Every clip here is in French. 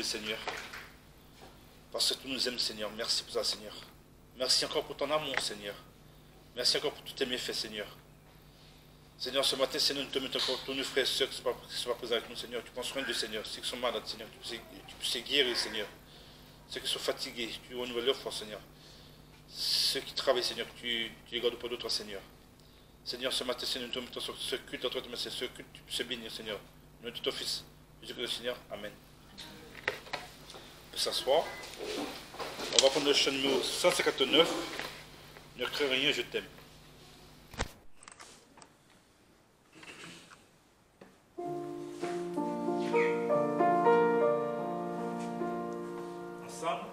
louer, Seigneur. Parce que tu nous aimes, Seigneur. Merci pour ça, Seigneur. Merci encore pour ton amour, Seigneur. Merci encore pour tous tes méfaits, Seigneur. Seigneur, ce matin, Seigneur, nous te mettons encore tous nos frères et sœurs qui ne sont pas présents avec nous, Seigneur. Tu prends soin d'eux, Seigneur. Ceux qui sont malades, Seigneur, tu puisses guérir, Seigneur. Ceux qui sont fatigués, tu renouvelles leur force, Seigneur. Ceux qui travaillent, Seigneur, tu les gardes auprès de toi, Seigneur. Seigneur, ce matin, Seigneur, nous te mettons sur ce culte, entre toi, ce culte, tu puisses bénir, Seigneur. Nous de ton Fils, Jésus-Christ, Seigneur. Amen. On peut s'asseoir. On va prendre le chant numéro 159. Ne crains rien, je t'aime. Ensemble.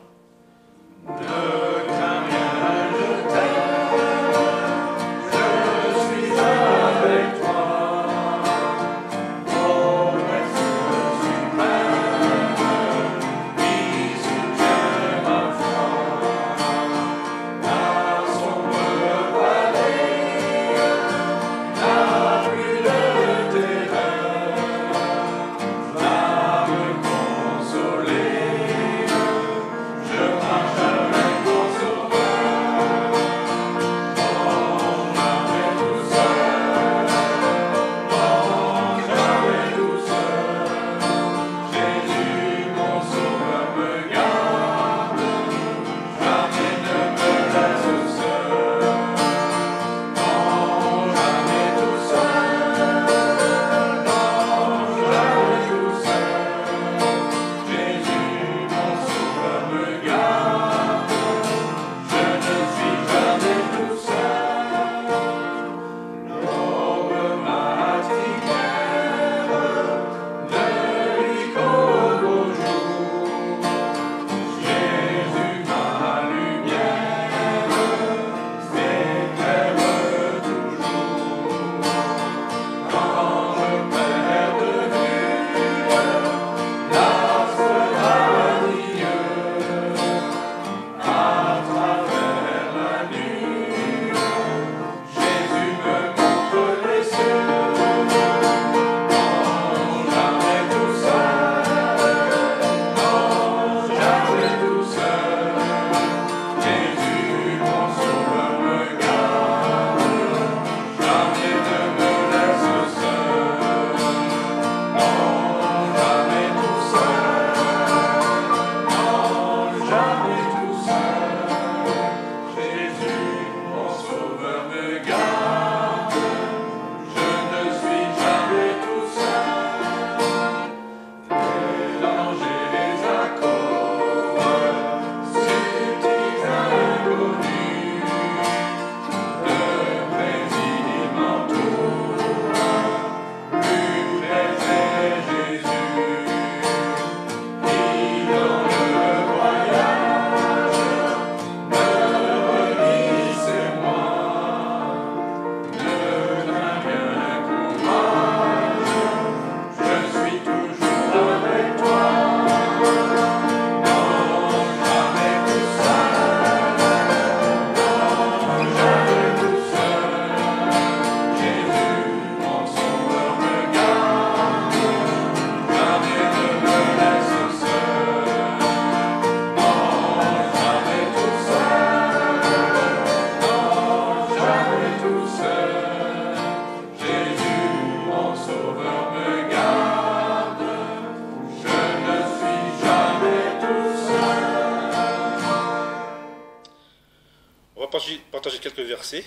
Partager quelques versets.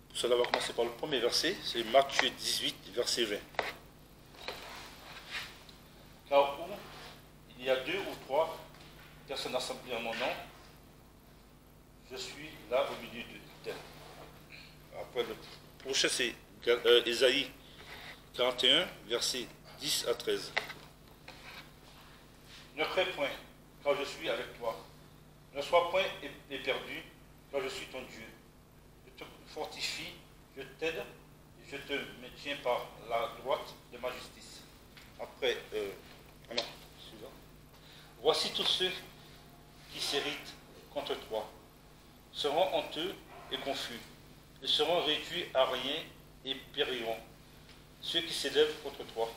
Pour cela, on va commencer par le premier verset, c'est Matthieu 18, verset 20. Car où il y a 2 ou 3 personnes assemblées en mon nom, je suis là au milieu d'elles. Après, le prochain, c'est Ésaïe 41, versets 10 à 13. Ne crains point, quand je suis avec toi. Ne sois point éperdu, quand je suis ton Dieu. Je te fortifie, je t'aide, et je te maintiens par la droite de ma justice. Après, suivant. Voici tous ceux qui s'irritent contre toi, seront honteux et confus. Ils seront réduits à rien et périront. Ceux qui s'élèvent contre toi,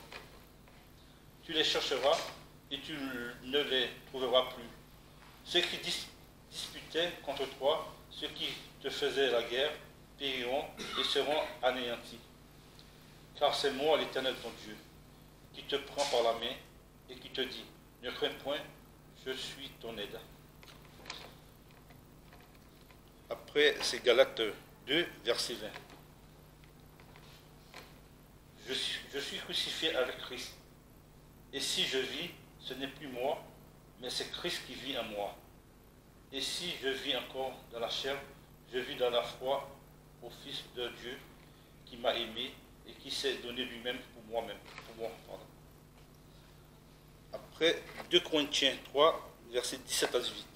tu les chercheras et tu ne les trouveras plus. Ceux qui disputaient contre toi, ceux qui te faisaient la guerre, périront et seront anéantis. Car c'est moi, l'Éternel ton Dieu, qui te prend par la main et qui te dit, ne crains point, je suis ton aide. Après, c'est Galates 2, verset 20. Je suis crucifié avec Christ. Et si je vis, ce n'est plus moi, mais c'est Christ qui vit en moi. Et si je vis encore dans la chair, je vis dans la foi au Fils de Dieu qui m'a aimé et qui s'est donné lui-même pour moi-même. Après, 2 Corinthiens 3, versets 17 à 18.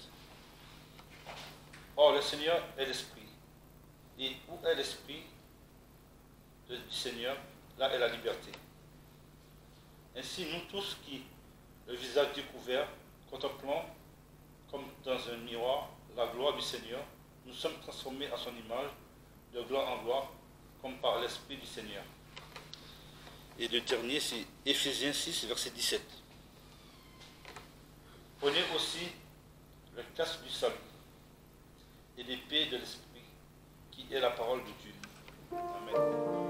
Or, le Seigneur est l'Esprit. Et où est l'Esprit du Seigneur, là est la liberté. Ainsi, nous tous qui, le visage découvert, contemplons comme dans un miroir la gloire du Seigneur, nous sommes transformés à son image, de gloire en gloire, comme par l'Esprit du Seigneur. Et le dernier, c'est Éphésiens 6, verset 17. Prenez aussi le casque du salut et l'épée de l'Esprit, qui est la parole de Dieu. Amen.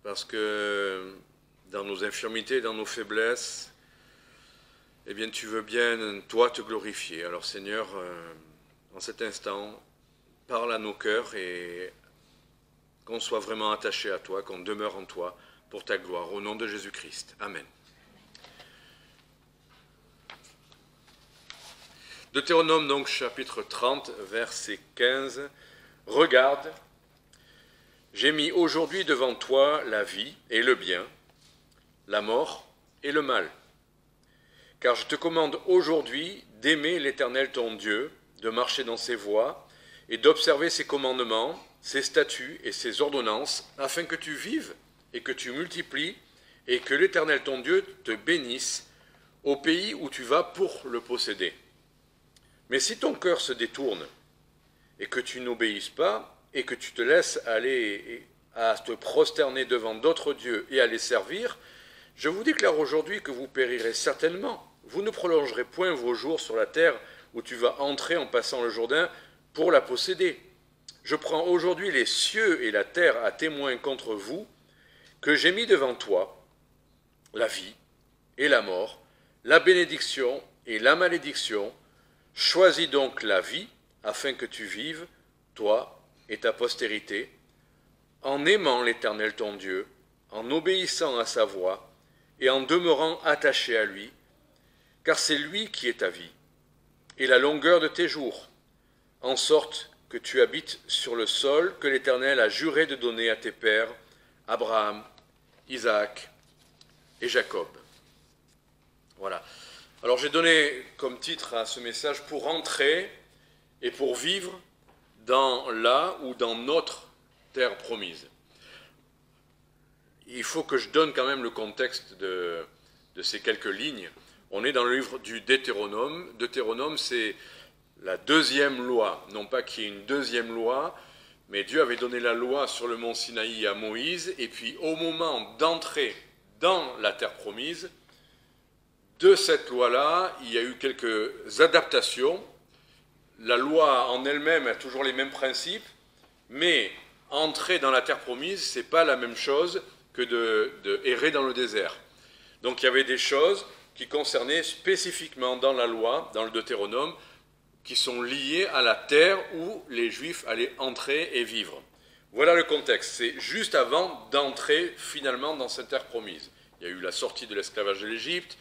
Parce que dans nos infirmités, dans nos faiblesses, eh bien, tu veux bien, toi, te glorifier. Alors, Seigneur, en cet instant, parle à nos cœurs et qu'on soit vraiment attaché à toi, qu'on demeure en toi pour ta gloire. Au nom de Jésus-Christ. Amen. Deutéronome, donc, chapitre 30, verset 15. Regarde, j'ai mis aujourd'hui devant toi la vie et le bien, la mort et le mal. Car je te commande aujourd'hui d'aimer l'Éternel ton Dieu, de marcher dans ses voies et d'observer ses commandements, ses statuts et ses ordonnances, afin que tu vives et que tu multiplies et que l'Éternel ton Dieu te bénisse au pays où tu vas pour le posséder. Mais si ton cœur se détourne et que tu n'obéisses pas, et que tu te laisses aller à te prosterner devant d'autres dieux et à les servir, je vous déclare aujourd'hui que vous périrez certainement, vous ne prolongerez point vos jours sur la terre où tu vas entrer en passant le Jourdain pour la posséder. Je prends aujourd'hui les cieux et la terre à témoin contre vous, que j'ai mis devant toi la vie et la mort, la bénédiction et la malédiction. Choisis donc la vie, afin que tu vives, toi et ta postérité, en aimant l'Éternel ton Dieu, en obéissant à sa voix, et en demeurant attaché à lui, car c'est lui qui est ta vie, et la longueur de tes jours, en sorte que tu habites sur le sol que l'Éternel a juré de donner à tes pères, Abraham, Isaac et Jacob. Voilà. Alors j'ai donné comme titre à ce message « Pour entrer et pour vivre dans la ou dans notre terre promise ». Il faut que je donne quand même le contexte de ces quelques lignes. On est dans le livre du Deutéronome. Deutéronome, c'est la deuxième loi. Non pas qu'il y ait une deuxième loi, mais Dieu avait donné la loi sur le mont Sinaï à Moïse, et puis au moment d'entrer dans la terre promise, de cette loi-là, il y a eu quelques adaptations. La loi en elle-même a toujours les mêmes principes, mais entrer dans la terre promise, ce n'est pas la même chose que de errer dans le désert. Donc il y avait des choses qui concernaient spécifiquement dans la loi, dans le Deutéronome, qui sont liées à la terre où les Juifs allaient entrer et vivre. Voilà le contexte. C'est juste avant d'entrer finalement dans cette terre promise. Il y a eu la sortie de l'esclavage de l'Égypte,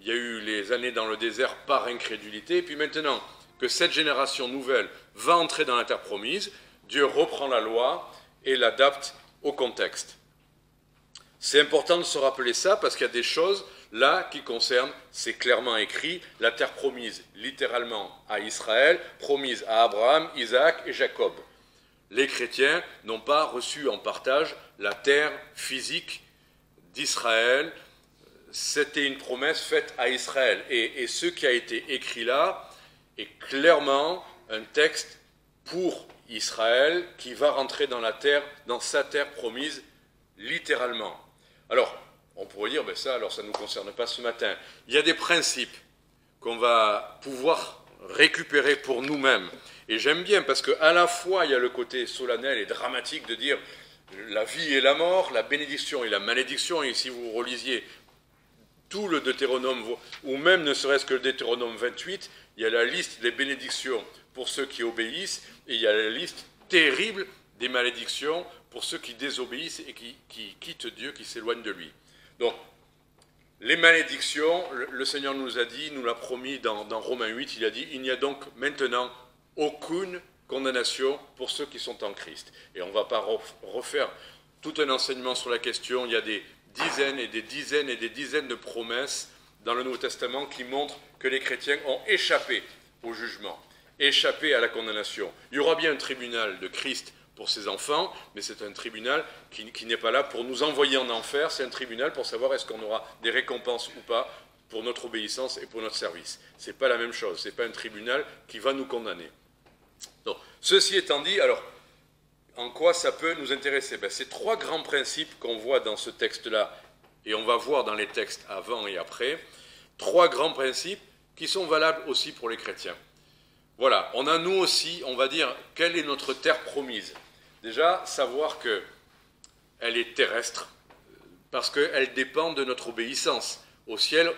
il y a eu les années dans le désert par incrédulité, et puis maintenant que cette génération nouvelle va entrer dans la terre promise, Dieu reprend la loi et l'adapte au contexte. C'est important de se rappeler ça parce qu'il y a des choses là qui concernent, c'est clairement écrit, la terre promise littéralement à Israël, promise à Abraham, Isaac et Jacob. Les chrétiens n'ont pas reçu en partage la terre physique d'Israël. C'était une promesse faite à Israël. Et ce qui a été écrit là est clairement un texte pour Israël qui va rentrer dans la terre, dans sa terre promise, littéralement. Alors, on pourrait dire, ben ça ne nous concerne pas ce matin. Il y a des principes qu'on va pouvoir récupérer pour nous-mêmes. Et j'aime bien parce qu'à la fois, il y a le côté solennel et dramatique de dire la vie et la mort, la bénédiction et la malédiction. Et si vous relisiez tout le Deutéronome, ou même ne serait-ce que le Deutéronome 28, il y a la liste des bénédictions pour ceux qui obéissent, et il y a la liste terrible des malédictions pour ceux qui désobéissent et qui quittent Dieu, qui s'éloignent de lui. Donc, les malédictions, le Seigneur nous a dit, nous l'a promis dans Romains 8, il a dit, il n'y a donc maintenant aucune condamnation pour ceux qui sont en Christ. Et on ne va pas refaire tout un enseignement sur la question, il y a des dizaines et des dizaines et des dizaines de promesses dans le Nouveau Testament qui montrent que les chrétiens ont échappé au jugement, échappé à la condamnation. Il y aura bien un tribunal de Christ pour ses enfants, mais c'est un tribunal qui n'est pas là pour nous envoyer en enfer, c'est un tribunal pour savoir est-ce qu'on aura des récompenses ou pas pour notre obéissance et pour notre service. Ce n'est pas la même chose, ce n'est pas un tribunal qui va nous condamner. Donc, ceci étant dit, alors, en quoi ça peut nous intéresser? C'est trois grands principes qu'on voit dans ce texte-là, et on va voir dans les textes avant et après, trois grands principes qui sont valables aussi pour les chrétiens. Voilà, on a nous aussi, on va dire, quelle est notre terre promise? Déjà, savoir qu'elle est terrestre, parce qu'elle dépend de notre obéissance. Au ciel,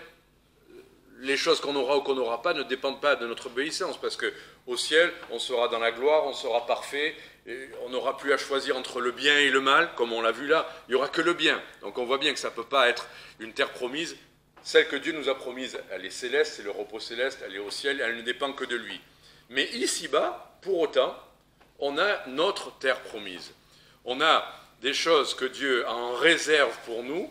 les choses qu'on aura ou qu'on n'aura pas ne dépendent pas de notre obéissance, parce qu'au ciel, on sera dans la gloire, on sera parfait, et on n'aura plus à choisir entre le bien et le mal, comme on l'a vu là, il n'y aura que le bien. Donc on voit bien que ça ne peut pas être une terre promise. Celle que Dieu nous a promise, elle est céleste, c'est le repos céleste, elle est au ciel, elle ne dépend que de lui. Mais ici-bas, pour autant, on a notre terre promise. On a des choses que Dieu a en réserve pour nous,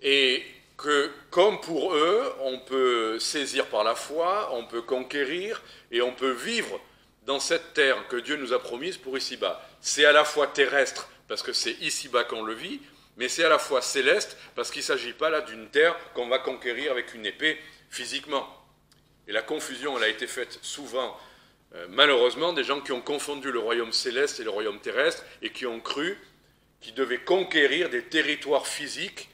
et que, comme pour eux, on peut saisir par la foi, on peut conquérir, et on peut vivre dans cette terre que Dieu nous a promise pour ici-bas. C'est à la fois terrestre, parce que c'est ici-bas qu'on le vit, mais c'est à la fois céleste, parce qu'il ne s'agit pas là d'une terre qu'on va conquérir avec une épée physiquement. Et la confusion, elle a été faite souvent, malheureusement, des gens qui ont confondu le royaume céleste et le royaume terrestre, et qui ont cru qu'ils devaient conquérir des territoires physiques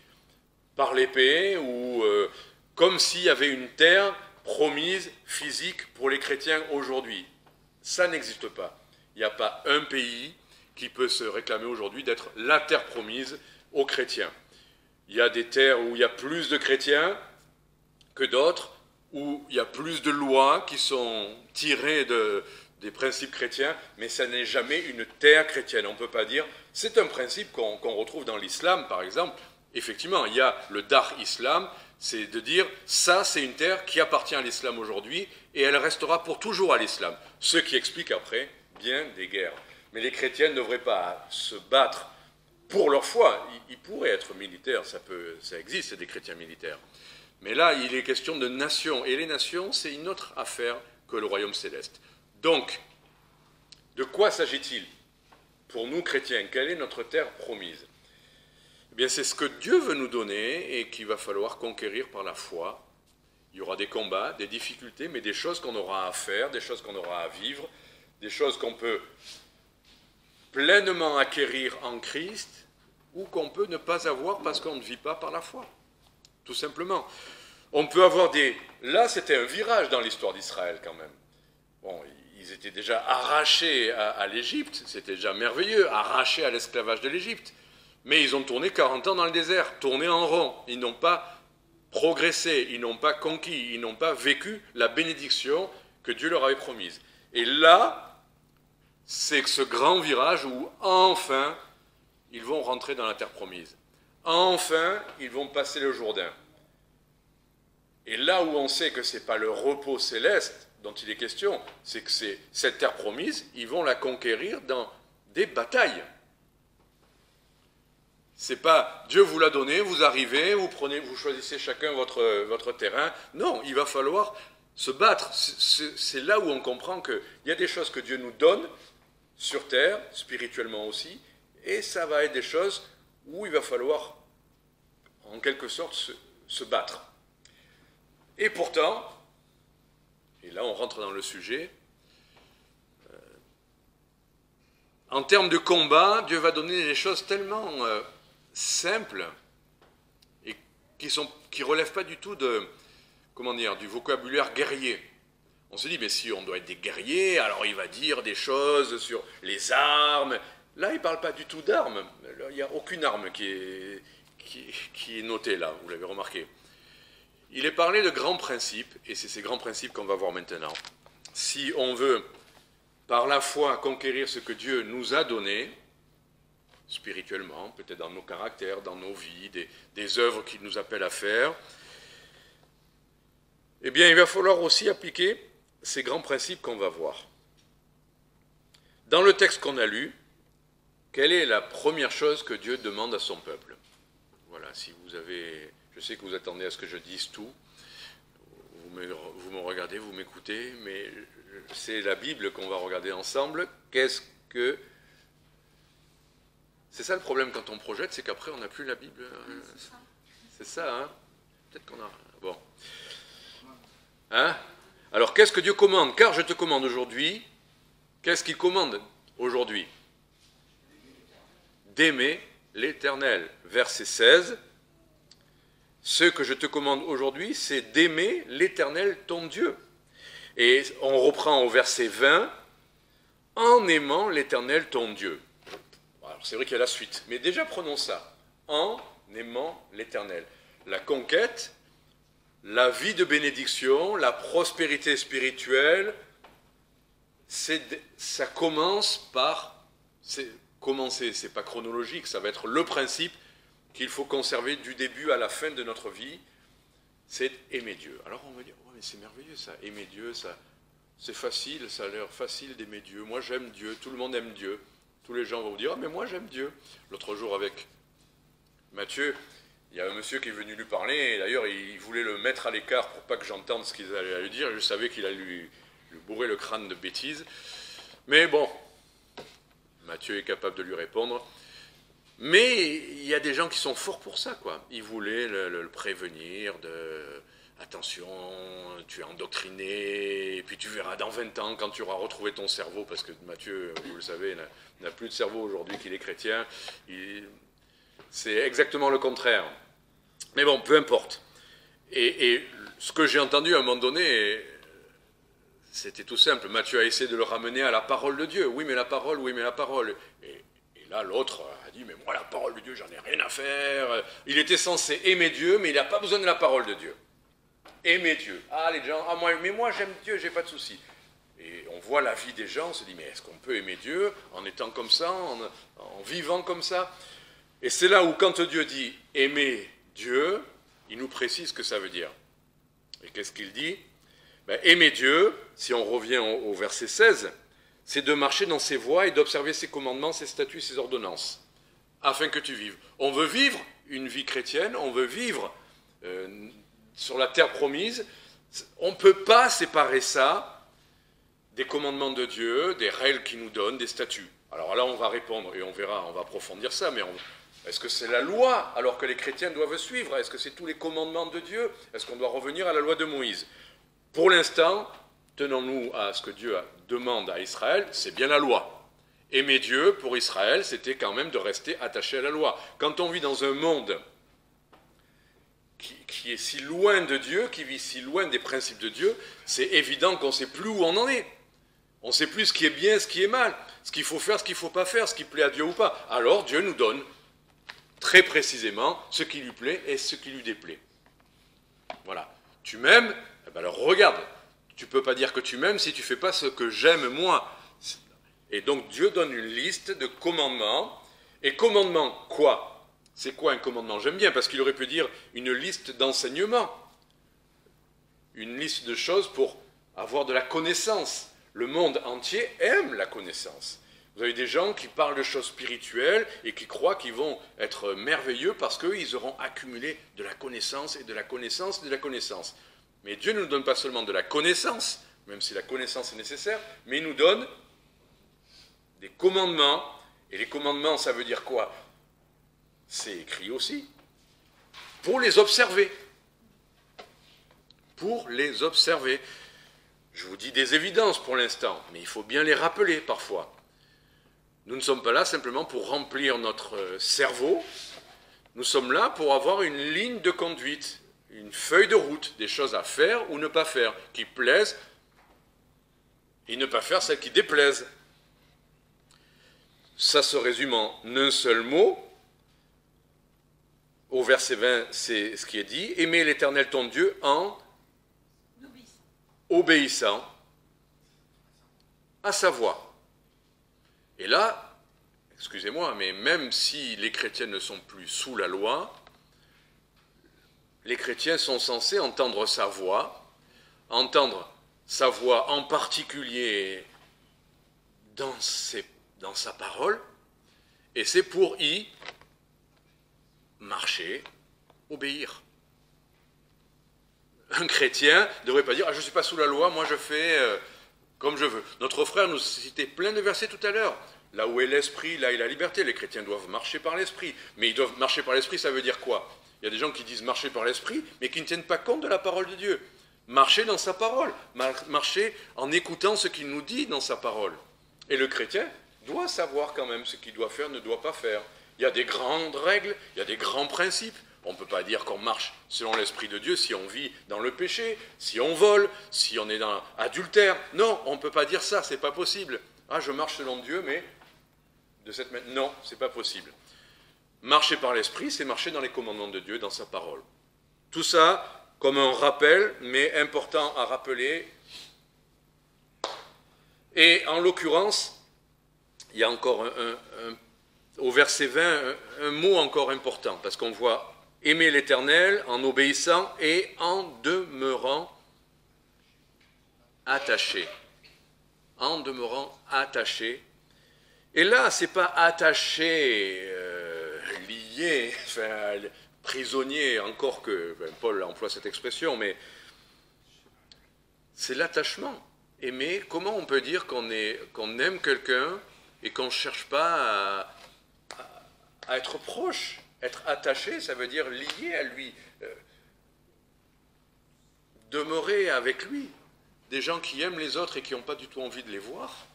par l'épée, ou comme s'il y avait une terre promise physique pour les chrétiens aujourd'hui. Ça n'existe pas. Il n'y a pas un pays qui peut se réclamer aujourd'hui d'être la terre promise aux chrétiens. Il y a des terres où il y a plus de chrétiens que d'autres, où il y a plus de lois qui sont tirées des principes chrétiens, mais ça n'est jamais une terre chrétienne. On ne peut pas dire, c'est un principe qu'on retrouve dans l'islam, par exemple. Effectivement, il y a le Dar Islam, c'est de dire, ça c'est une terre qui appartient à l'islam aujourd'hui, et elle restera pour toujours à l'islam. Ce qui explique après bien des guerres. Mais les chrétiens ne devraient pas se battre pour leur foi. Ils pourraient être militaires, ça existe, des chrétiens militaires. Mais là, il est question de nations. Et les nations, c'est une autre affaire que le royaume céleste. Donc, de quoi s'agit-il pour nous chrétiens? Quelle est notre terre promise? Eh bien, c'est ce que Dieu veut nous donner et qu'il va falloir conquérir par la foi. Il y aura des combats, des difficultés, mais des choses qu'on aura à faire, des choses qu'on aura à vivre, des choses qu'on peut pleinement acquérir en Christ ou qu'on peut ne pas avoir parce qu'on ne vit pas par la foi. Tout simplement. On peut avoir des... Là, c'était un virage dans l'histoire d'Israël quand même. Bon, ils étaient déjà arrachés à l'Égypte, c'était déjà merveilleux, arrachés à l'esclavage de l'Égypte. Mais ils ont tourné 40 ans dans le désert, tourné en rond. Ils n'ont pas progressé, ils n'ont pas conquis, ils n'ont pas vécu la bénédiction que Dieu leur avait promise. Et là, c'est ce grand virage où enfin, ils vont rentrer dans la terre promise. Enfin, ils vont passer le Jourdain. Et là où on sait que ce n'est pas le repos céleste dont il est question, c'est que c'est cette terre promise, ils vont la conquérir dans des batailles. C'est pas Dieu vous l'a donné, vous arrivez, vous choisissez chacun votre terrain. Non, il va falloir se battre. C'est là où on comprend qu'il y a des choses que Dieu nous donne sur terre, spirituellement aussi, et ça va être des choses où il va falloir, en quelque sorte, se battre. Et pourtant, et là on rentre dans le sujet, en termes de combat, Dieu va donner des choses tellement simples et qui relèvent pas du tout du vocabulaire guerrier. On se dit, mais si on doit être des guerriers, alors il va dire des choses sur les armes. Là, il ne parle pas du tout d'armes. Il n'y a aucune arme qui est notée là, vous l'avez remarqué. Il est parlé de grands principes, et c'est ces grands principes qu'on va voir maintenant. Si on veut, par la foi, conquérir ce que Dieu nous a donné, spirituellement, peut-être dans nos caractères, dans nos vies, des œuvres qu'il nous appelle à faire, eh bien, il va falloir aussi appliquer ces grands principes qu'on va voir. Dans le texte qu'on a lu, quelle est la première chose que Dieu demande à son peuple? Voilà, si vous avez... Je sais que vous attendez à ce que je dise tout. Vous me regardez, vous m'écoutez, mais c'est la Bible qu'on va regarder ensemble. Qu'est-ce que... C'est ça le problème quand on projette, c'est qu'après on n'a plus la Bible. C'est ça, hein? Peut-être qu'on a... Bon. Hein? Alors, qu'est-ce que Dieu commande? Car je te commande aujourd'hui. Qu'est-ce qu'il commande aujourd'hui? D'aimer l'Éternel. Verset 16. Ce que je te commande aujourd'hui, c'est d'aimer l'Éternel, ton Dieu. Et on reprend au verset 20. En aimant l'Éternel, ton Dieu. Alors, c'est vrai qu'il y a la suite. Mais déjà, prenons ça. En aimant l'Éternel. La conquête... La vie de bénédiction, la prospérité spirituelle, ça commence par... Commencer, c'est pas chronologique, ça va être le principe qu'il faut conserver du début à la fin de notre vie, c'est aimer Dieu. Alors on va dire, oh, mais c'est merveilleux ça, aimer Dieu, ça, c'est facile, ça a l'air facile d'aimer Dieu. Moi j'aime Dieu, tout le monde aime Dieu. Tous les gens vont vous dire, ah mais moi j'aime Dieu. L'autre jour avec Matthieu, il y a un monsieur qui est venu lui parler, et d'ailleurs il voulait le mettre à l'écart pour pas que j'entende ce qu'ils allaient lui dire, je savais qu'il allait lui bourrer le crâne de bêtises. Mais bon, Matthieu est capable de lui répondre. Mais il y a des gens qui sont forts pour ça, quoi. Ils voulaient le prévenir de « Attention, tu es endoctriné, et puis tu verras dans 20 ans, quand tu auras retrouvé ton cerveau, parce que Matthieu, vous le savez, n'a plus de cerveau aujourd'hui qu'il est chrétien. C'est exactement le contraire. Mais bon, peu importe. Et ce que j'ai entendu à un moment donné, c'était tout simple. Matthieu a essayé de le ramener à la parole de Dieu. Oui, mais la parole, oui, mais la parole. Et là, l'autre a dit, mais moi, la parole de Dieu, j'en ai rien à faire. Il était censé aimer Dieu, mais il n'a pas besoin de la parole de Dieu. Aimer Dieu. Ah, les gens, ah, moi j'aime Dieu, j'ai pas de souci. Et on voit la vie des gens, on se dit, mais est-ce qu'on peut aimer Dieu en étant comme ça, en vivant comme ça? Et c'est là où, quand Dieu dit aimer Dieu, il nous précise ce que ça veut dire. Et qu'est-ce qu'il dit? Aimer Dieu, si on revient au verset 16, c'est de marcher dans ses voies et d'observer ses commandements, ses statuts, ses ordonnances, afin que tu vives. On veut vivre une vie chrétienne, on veut vivre sur la terre promise. On ne peut pas séparer ça des commandements de Dieu, des règles qu'il nous donne, des statuts. Alors là, on va répondre, et on verra, on va approfondir ça, mais est-ce que c'est la loi alors que les chrétiens doivent suivre? Est-ce que c'est tous les commandements de Dieu? Est-ce qu'on doit revenir à la loi de Moïse? Pour l'instant, tenons-nous à ce que Dieu demande à Israël, c'est bien la loi. Aimer Dieu, pour Israël, c'était quand même de rester attaché à la loi. Quand on vit dans un monde qui est si loin de Dieu, qui vit si loin des principes de Dieu, c'est évident qu'on ne sait plus où on en est. On ne sait plus ce qui est bien, ce qui est mal, ce qu'il faut faire, ce qu'il ne faut pas faire, ce qui plaît à Dieu ou pas. Alors Dieu nous donne très précisément ce qui lui plaît et ce qui lui déplaît. Voilà. Tu m'aimes? Alors regarde, tu ne peux pas dire que tu m'aimes si tu ne fais pas ce que j'aime moi. Et donc Dieu donne une liste de commandements. Et commandement quoi? C'est quoi un commandement? J'aime bien parce qu'il aurait pu dire une liste d'enseignements. Une liste de choses pour avoir de la connaissance. Le monde entier aime la connaissance. Vous avez des gens qui parlent de choses spirituelles et qui croient qu'ils vont être merveilleux parce qu'ils auront accumulé de la connaissance et de la connaissance et de la connaissance. Mais Dieu ne nous donne pas seulement de la connaissance, même si la connaissance est nécessaire, mais il nous donne des commandements. Et les commandements, ça veut dire quoi? C'est écrit aussi. Pour les observer. Pour les observer. Je vous dis des évidences pour l'instant, mais il faut bien les rappeler parfois. Nous ne sommes pas là simplement pour remplir notre cerveau. Nous sommes là pour avoir une ligne de conduite, une feuille de route, des choses à faire ou ne pas faire, qui plaisent, et ne pas faire celles qui déplaisent. Ça se résume en un seul mot. Au verset 20, c'est ce qui est dit. Aimer l'Éternel ton Dieu en obéissant à sa voix. Et là, excusez-moi, mais même si les chrétiens ne sont plus sous la loi, les chrétiens sont censés entendre sa voix en particulier dans sa parole, et c'est pour y marcher, obéir. Un chrétien ne devrait pas dire « Ah, je ne suis pas sous la loi, moi je fais comme je veux ». Notre frère nous citait plein de versets tout à l'heure. Là où est l'esprit, là est la liberté. Les chrétiens doivent marcher par l'esprit. Mais ils doivent marcher par l'esprit, ça veut dire quoi? Il y a des gens qui disent marcher par l'esprit, mais qui ne tiennent pas compte de la parole de Dieu. Marcher dans sa parole, marcher en écoutant ce qu'il nous dit dans sa parole. Et le chrétien doit savoir quand même ce qu'il doit faire, ne doit pas faire. Il y a des grandes règles, il y a des grands principes. On ne peut pas dire qu'on marche selon l'Esprit de Dieu si on vit dans le péché, si on vole, si on est dans adultère. Non, on ne peut pas dire ça, c'est pas possible. Ah, je marche selon Dieu, mais de cette manière. Non, c'est pas possible. Marcher par l'Esprit, c'est marcher dans les commandements de Dieu, dans sa parole. Tout ça comme un rappel, mais important à rappeler. Et en l'occurrence, il y a encore au verset 20 un mot encore important, parce qu'on voit aimer l'Éternel en obéissant et en demeurant attaché. En demeurant attaché. Et là, ce n'est pas attaché, lié, enfin, prisonnier, encore que Paul emploie cette expression, mais c'est l'attachement. Aimer, comment on peut dire qu'on aime quelqu'un et qu'on ne cherche pas à être proche? Être attaché, ça veut dire lié à lui, demeurer avec lui. Des gens qui aiment les autres et qui n'ont pas du tout envie de les voir,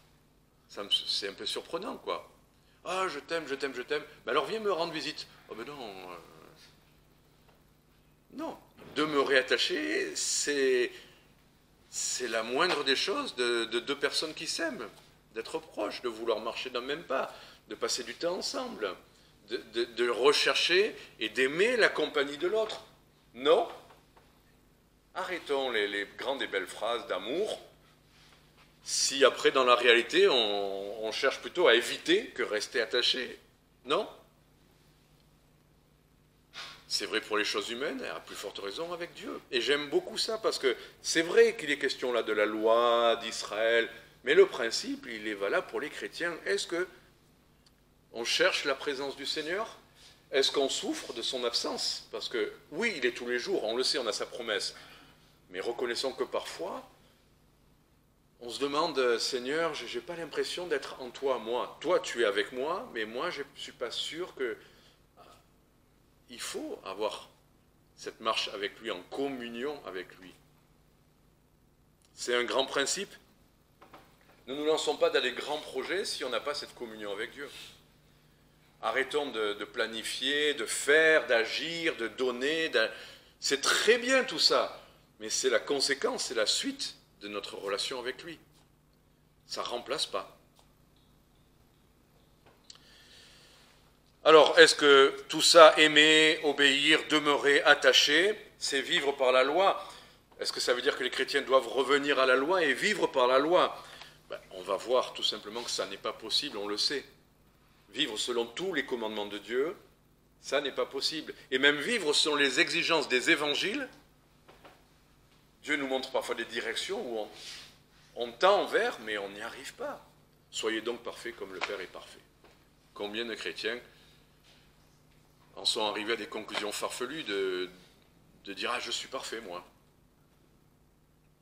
c'est un peu surprenant, quoi. Ah, je t'aime, je t'aime, je t'aime. Ben alors viens me rendre visite. Oh ben non. Non, demeurer attaché, c'est la moindre des choses de deux personnes qui s'aiment, d'être proches, de vouloir marcher dans le même pas, de passer du temps ensemble, de rechercher et d'aimer la compagnie de l'autre. Non. Arrêtons les grandes et belles phrases d'amour, si après dans la réalité on cherche plutôt à éviter que rester attaché. Non. C'est vrai pour les choses humaines, et à plus forte raison avec Dieu. Et j'aime beaucoup ça, parce que c'est vrai qu'il est question là de la loi d'Israël, mais le principe, il est valable pour les chrétiens. Est-ce qu'on cherche la présence du Seigneur? Est-ce qu'on souffre de son absence? Parce que oui, il est tous les jours, on le sait, on a sa promesse. Mais reconnaissons que parfois, on se demande, Seigneur, je n'ai pas l'impression d'être en toi, moi. Toi, tu es avec moi, mais moi, je ne suis pas sûr que... Il faut avoir cette marche avec lui, en communion avec lui. C'est un grand principe. Ne nous lançons pas dans des grands projets si on n'a pas cette communion avec Dieu. Arrêtons de planifier, de faire, d'agir, de donner. C'est très bien tout ça, mais c'est la conséquence, c'est la suite de notre relation avec lui. Ça ne remplace pas. Alors, est-ce que tout ça, aimer, obéir, demeurer attaché, c'est vivre par la loi? Est-ce que ça veut dire que les chrétiens doivent revenir à la loi et vivre par la loi? On va voir tout simplement que ça n'est pas possible, on le sait. Vivre selon tous les commandements de Dieu, ça n'est pas possible. Et même vivre selon les exigences des évangiles, Dieu nous montre parfois des directions où on tend vers, mais on n'y arrive pas. Soyez donc parfaits comme le Père est parfait. Combien de chrétiens en sont arrivés à des conclusions farfelues de dire « Ah, je suis parfait, moi.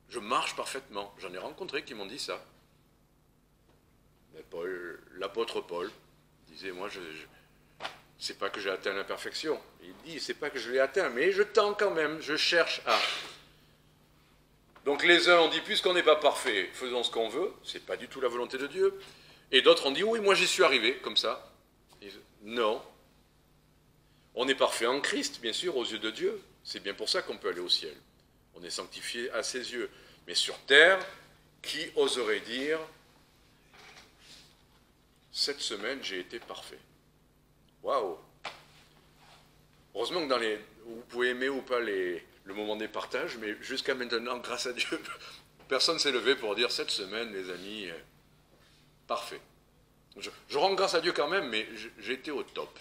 Je marche parfaitement. » J'en ai rencontré qui m'ont dit ça. Mais l'apôtre Paul disait « Moi, c'est pas que j'ai atteint la perfection. » Il dit « C'est pas que je l'ai atteint, mais je tends quand même, je cherche à... » Donc les uns ont dit « Puisqu'on n'est pas parfait, faisons ce qu'on veut. » C'est pas du tout la volonté de Dieu. Et d'autres ont dit « Oui, moi j'y suis arrivé, comme ça. » Non. On est parfait en Christ, bien sûr, aux yeux de Dieu. C'est bien pour ça qu'on peut aller au ciel. On est sanctifié à ses yeux. Mais sur terre, qui oserait dire « Cette semaine, j'ai été parfait. » Waouh! Heureusement que vous pouvez aimer ou pas le moment des partages, mais jusqu'à maintenant, grâce à Dieu, personne ne s'est levé pour dire « Cette semaine, les amis, parfait. » Je rends grâce à Dieu quand même, mais j'ai été au top.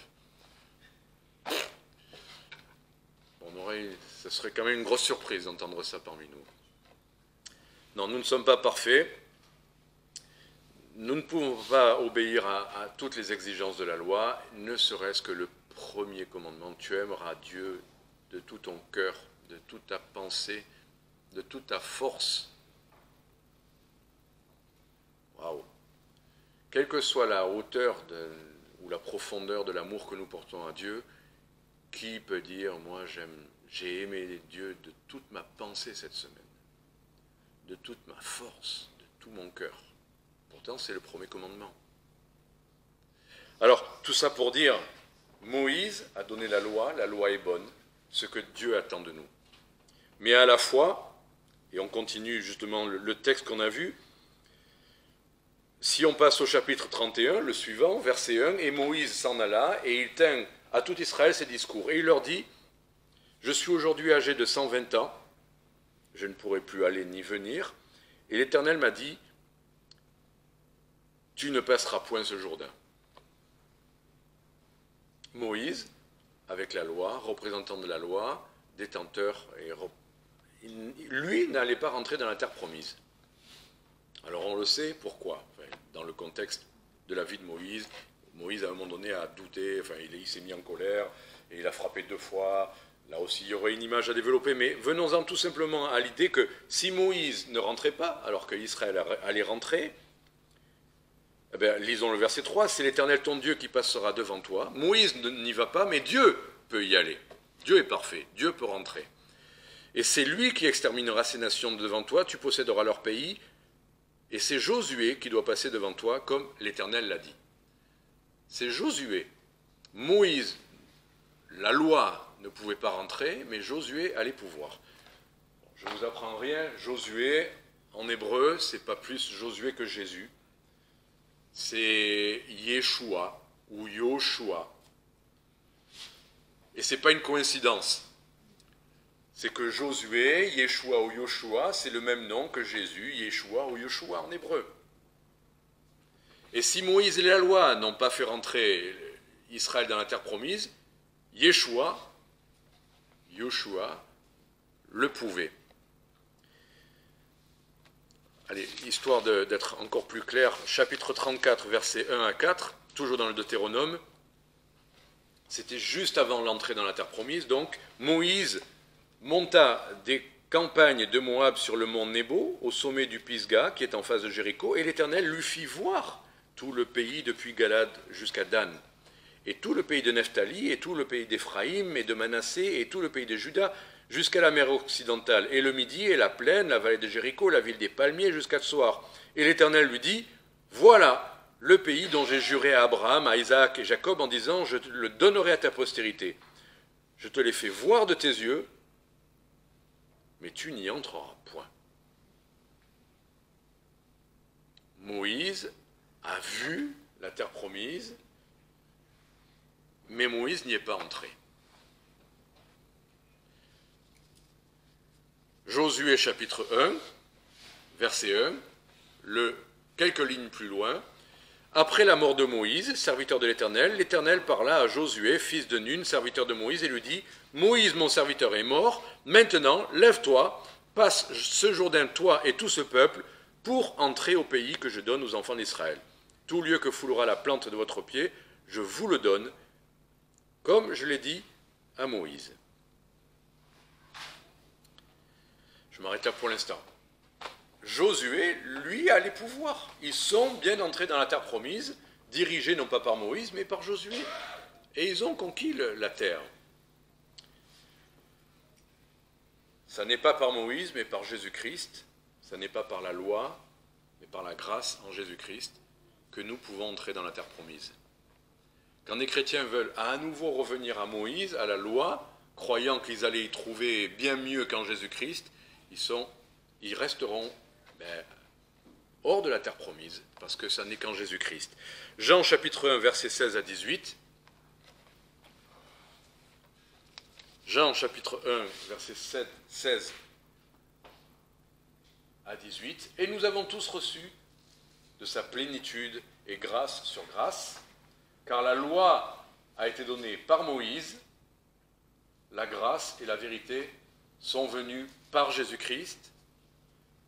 Ce serait quand même une grosse surprise d'entendre ça parmi nous. Non, nous ne sommes pas parfaits. Nous ne pouvons pas obéir à toutes les exigences de la loi, ne serait-ce que le premier commandement. Tu aimeras Dieu de tout ton cœur, de toute ta pensée, de toute ta force. Waouh! Quelle que soit la hauteur ou la profondeur de l'amour que nous portons à Dieu, qui peut dire, moi j'ai aimé Dieu de toute ma pensée cette semaine, de toute ma force, de tout mon cœur. Pourtant, c'est le premier commandement. Alors, tout ça pour dire, Moïse a donné la loi est bonne, ce que Dieu attend de nous. Mais à la fois, et on continue justement le texte qu'on a vu, si on passe au chapitre 31, le suivant, verset 1, « Et Moïse s'en alla, et il tint à tout Israël ses discours. Et il leur dit, « Je suis aujourd'hui âgé de 120 ans, je ne pourrai plus aller ni venir. Et l'Éternel m'a dit, « Tu ne passeras point ce Jourdain. » Moïse, avec la loi, représentant de la loi, détenteur, lui n'allait pas rentrer dans la terre promise. Alors on le sait, pourquoi? Dans le contexte de la vie de Moïse, Moïse à un moment donné a douté, il s'est mis en colère, et il a frappé 2 fois. Là aussi, il y aurait une image à développer, mais venons-en tout simplement à l'idée que si Moïse ne rentrait pas, alors qu'Israël allait rentrer, eh bien, lisons le verset 3, « C'est l'Éternel ton Dieu qui passera devant toi. » Moïse n'y va pas, mais Dieu peut y aller. Dieu est parfait, Dieu peut rentrer. « Et c'est lui qui exterminera ces nations devant toi, tu posséderas leur pays, et c'est Josué qui doit passer devant toi, comme l'Éternel l'a dit. » C'est Josué. Moïse, la loi ne pouvait pas rentrer, mais Josué allait pouvoir. Je ne vous apprends rien, Josué, en hébreu, c'est pas plus Josué que Jésus. C'est Yeshua ou Yoshua. Et ce n'est pas une coïncidence. C'est que Josué, Yeshua ou Yoshua, c'est le même nom que Jésus, Yeshua ou Yoshua en hébreu. Et si Moïse et la loi n'ont pas fait rentrer Israël dans la terre promise, Yeshua, Yoshua, le pouvait. Allez, histoire d'être encore plus clair, chapitre 34, versets 1 à 4, toujours dans le Deutéronome, c'était juste avant l'entrée dans la terre promise, donc Moïse monta des campagnes de Moab sur le mont Nebo, au sommet du Pisga, qui est en face de Jéricho, et l'Éternel lui fit voir tout le pays depuis Galad jusqu'à Dan, et tout le pays de Nephtali, et tout le pays d'Éphraïm, et de Manassé, et tout le pays de Juda, jusqu'à la mer occidentale, et le Midi, et la plaine, la vallée de Jéricho, la ville des palmiers, jusqu'à Tsoar. Et l'Éternel lui dit, voilà le pays dont j'ai juré à Abraham, à Isaac et Jacob, en disant, je le donnerai à ta postérité. Je te l'ai fait voir de tes yeux, mais tu n'y entreras point. Moïse a vu la terre promise, mais Moïse n'y est pas entré. Josué chapitre 1, verset 1, quelques lignes plus loin, après la mort de Moïse, serviteur de l'Éternel, l'Éternel parla à Josué, fils de Nun, serviteur de Moïse, et lui dit, Moïse, mon serviteur, est mort, maintenant, lève-toi, passe ce Jourdain, toi et tout ce peuple, pour entrer au pays que je donne aux enfants d'Israël. Tout lieu que foulera la plante de votre pied, je vous le donne, comme je l'ai dit à Moïse. Je m'arrête là pour l'instant. Josué, lui, a les pouvoirs. Ils sont bien entrés dans la terre promise, dirigés non pas par Moïse, mais par Josué. Et ils ont conquis la terre. Ça n'est pas par Moïse, mais par Jésus-Christ. Ça n'est pas par la loi, mais par la grâce en Jésus-Christ que nous pouvons entrer dans la terre promise. Quand les chrétiens veulent à nouveau revenir à Moïse, à la loi, croyant qu'ils allaient y trouver bien mieux qu'en Jésus-Christ, ils resteront hors de la terre promise, parce que ça n'est qu'en Jésus-Christ. Jean chapitre 1, versets 16 à 18. Jean chapitre 1, versets 16 à 18. Et nous avons tous reçu de sa plénitude et grâce sur grâce, car la loi a été donnée par Moïse, la grâce et la vérité sont venues par Jésus-Christ.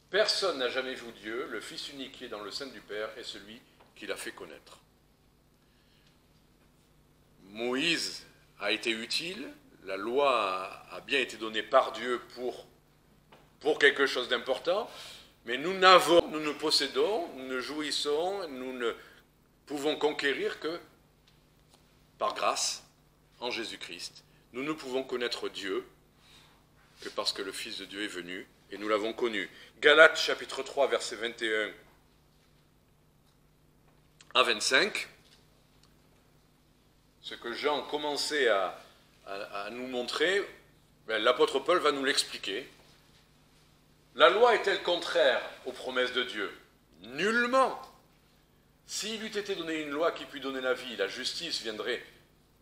Personne n'a jamais vu Dieu, le Fils unique qui est dans le sein du Père est celui qui l'a fait connaître. Moïse a été utile, la loi a bien été donnée par Dieu pour quelque chose d'important, mais nous ne possédons, nous ne jouissons, nous ne pouvons conquérir que par grâce en Jésus-Christ. Nous ne pouvons connaître Dieu que parce que le Fils de Dieu est venu et nous l'avons connu. Galates chapitre 3, versets 21 à 25, ce que Jean commençait à nous montrer, l'apôtre Paul va nous l'expliquer. La loi est-elle contraire aux promesses de Dieu? Nullement. S'il eût été donné une loi qui pût donner la vie, la justice viendrait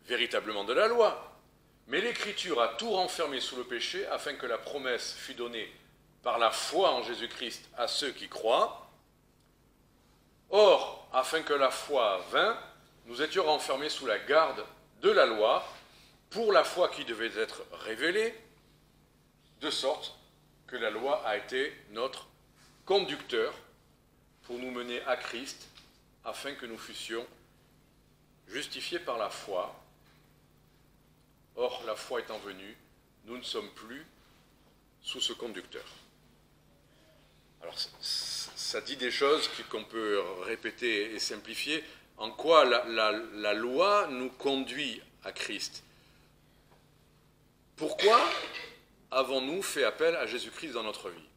véritablement de la loi. Mais l'Écriture a tout renfermé sous le péché afin que la promesse fût donnée par la foi en Jésus-Christ à ceux qui croient. Or, afin que la foi vînt, nous étions renfermés sous la garde de la loi pour la foi qui devait être révélée, de sorte que la loi a été notre conducteur pour nous mener à Christ afin que nous fussions justifiés par la foi. Or, la foi étant venue, nous ne sommes plus sous ce conducteur. Alors, ça dit des choses qu'on peut répéter et simplifier. En quoi la loi nous conduit à Christ? Pourquoi avons-nous fait appel à Jésus-Christ dans notre vie?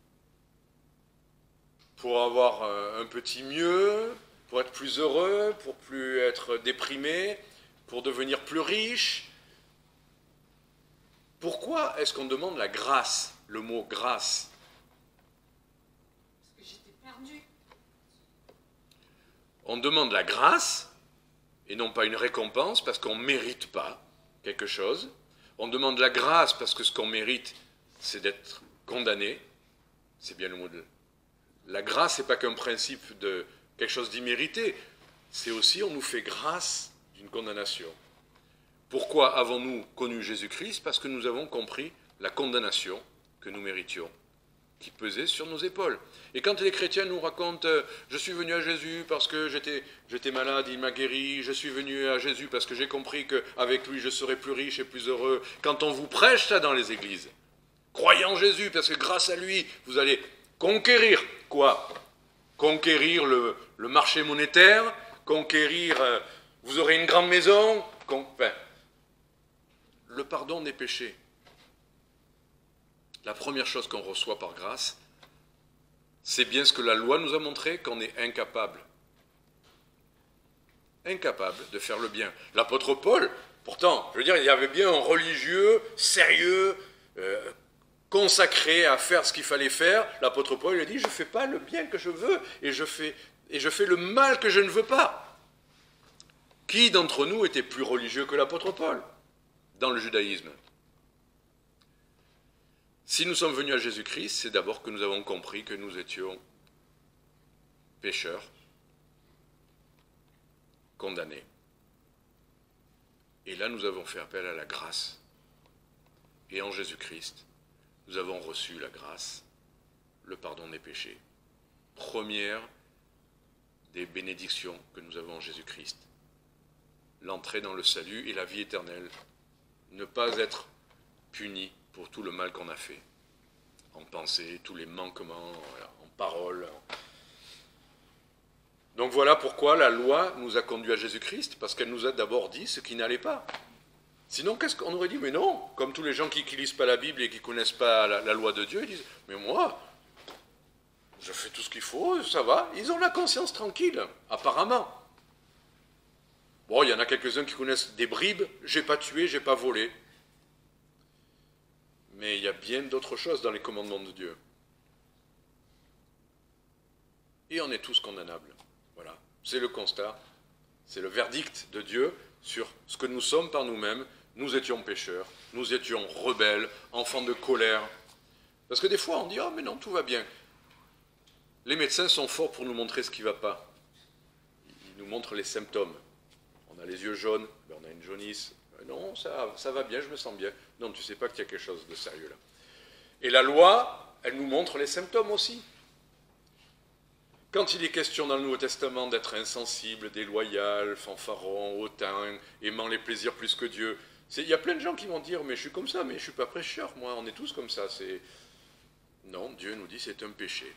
Pour avoir un petit mieux, pour être plus heureux, pour plus être déprimé, pour devenir plus riche. Pourquoi est-ce qu'on demande la grâce, le mot grâce? Parce que j'étais perdue. On demande la grâce, et non pas une récompense, parce qu'on ne mérite pas quelque chose. On demande la grâce parce que ce qu'on mérite, c'est d'être condamné. C'est bien le mot de... La grâce, ce n'est pas qu'un principe de quelque chose d'immérité, c'est aussi on nous fait grâce d'une condamnation. Pourquoi avons-nous connu Jésus-Christ? Parce que nous avons compris la condamnation que nous méritions, qui pesait sur nos épaules. Et quand les chrétiens nous racontent « Je suis venu à Jésus parce que j'étais malade, il m'a guéri, je suis venu à Jésus parce que j'ai compris qu'avec lui je serai plus riche et plus heureux », quand on vous prêche ça dans les églises, croyez en Jésus parce que grâce à lui, vous allez conquérir quoi? Conquérir le marché monétaire, conquérir, vous aurez une grande maison, enfin, le pardon des péchés. La première chose qu'on reçoit par grâce, c'est bien ce que la loi nous a montré, qu'on est incapable. Incapable de faire le bien. L'apôtre Paul, pourtant, je veux dire, il y avait bien un religieux, sérieux, consacré à faire ce qu'il fallait faire. L'apôtre Paul il a dit, je ne fais pas le bien que je veux, et je fais le mal que je ne veux pas. Qui d'entre nous était plus religieux que l'apôtre Paul dans le judaïsme? Si nous sommes venus à Jésus-Christ, c'est d'abord que nous avons compris que nous étions pécheurs, condamnés. Et là, nous avons fait appel à la grâce. Et en Jésus-Christ, nous avons reçu la grâce, le pardon des péchés. Première des bénédictions que nous avons en Jésus-Christ. L'entrée dans le salut et la vie éternelle. Ne pas être puni pour tout le mal qu'on a fait, en pensée, tous les manquements, en parole. Donc voilà pourquoi la loi nous a conduits à Jésus-Christ, parce qu'elle nous a d'abord dit ce qui n'allait pas. Sinon, qu'est-ce qu'on aurait dit? Mais non, comme tous les gens qui ne lisent pas la Bible et qui ne connaissent pas la loi de Dieu, ils disent, mais moi, je fais tout ce qu'il faut, ça va. Ils ont la conscience tranquille, apparemment. Bon, il y en a quelques-uns qui connaissent des bribes, j'ai pas tué, j'ai pas volé. Mais il y a bien d'autres choses dans les commandements de Dieu. Et on est tous condamnables. Voilà. C'est le constat, c'est le verdict de Dieu sur ce que nous sommes par nous-mêmes. Nous étions pécheurs, nous étions rebelles, enfants de colère. Parce que des fois on dit « Oh mais non, tout va bien ». Les médecins sont forts pour nous montrer ce qui ne va pas. Ils nous montrent les symptômes. On a les yeux jaunes, ben on a une jaunisse. Non, ça va bien, je me sens bien. Non, tu ne sais pas qu'il y a quelque chose de sérieux là. Et la loi, elle nous montre les symptômes aussi. Quand il est question dans le Nouveau Testament d'être insensible, déloyal, fanfaron, hautain, aimant les plaisirs plus que Dieu, il y a plein de gens qui vont dire « mais je suis comme ça, mais je ne suis pas prêcheur, moi, on est tous comme ça ». Non, Dieu nous dit c'est un péché.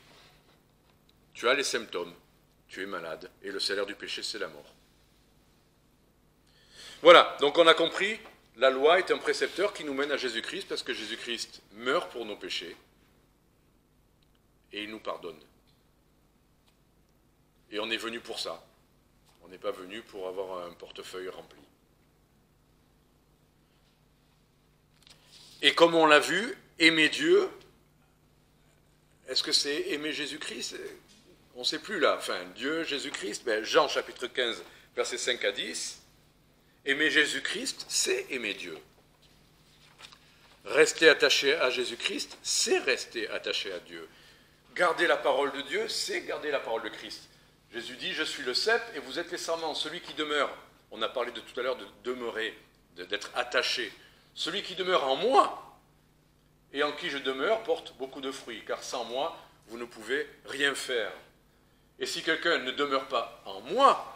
Tu as les symptômes, tu es malade, et le salaire du péché c'est la mort. Voilà, donc on a compris, la loi est un précepteur qui nous mène à Jésus-Christ parce que Jésus-Christ meurt pour nos péchés et il nous pardonne. Et on est venu pour ça. On n'est pas venu pour avoir un portefeuille rempli. Et comme on l'a vu, aimer Dieu, est-ce que c'est aimer Jésus-Christ? On ne sait plus là. Enfin, Dieu, Jésus-Christ, Jean chapitre 15, versets 5 à 10. Aimer Jésus-Christ, c'est aimer Dieu. Rester attaché à Jésus-Christ, c'est rester attaché à Dieu. Garder la parole de Dieu, c'est garder la parole de Christ. Jésus dit, je suis le cep et vous êtes les sarments. Celui qui demeure, on a parlé de tout à l'heure de demeurer, d'être attaché. Celui qui demeure en moi et en qui je demeure porte beaucoup de fruits, car sans moi, vous ne pouvez rien faire. Et si quelqu'un ne demeure pas en moi,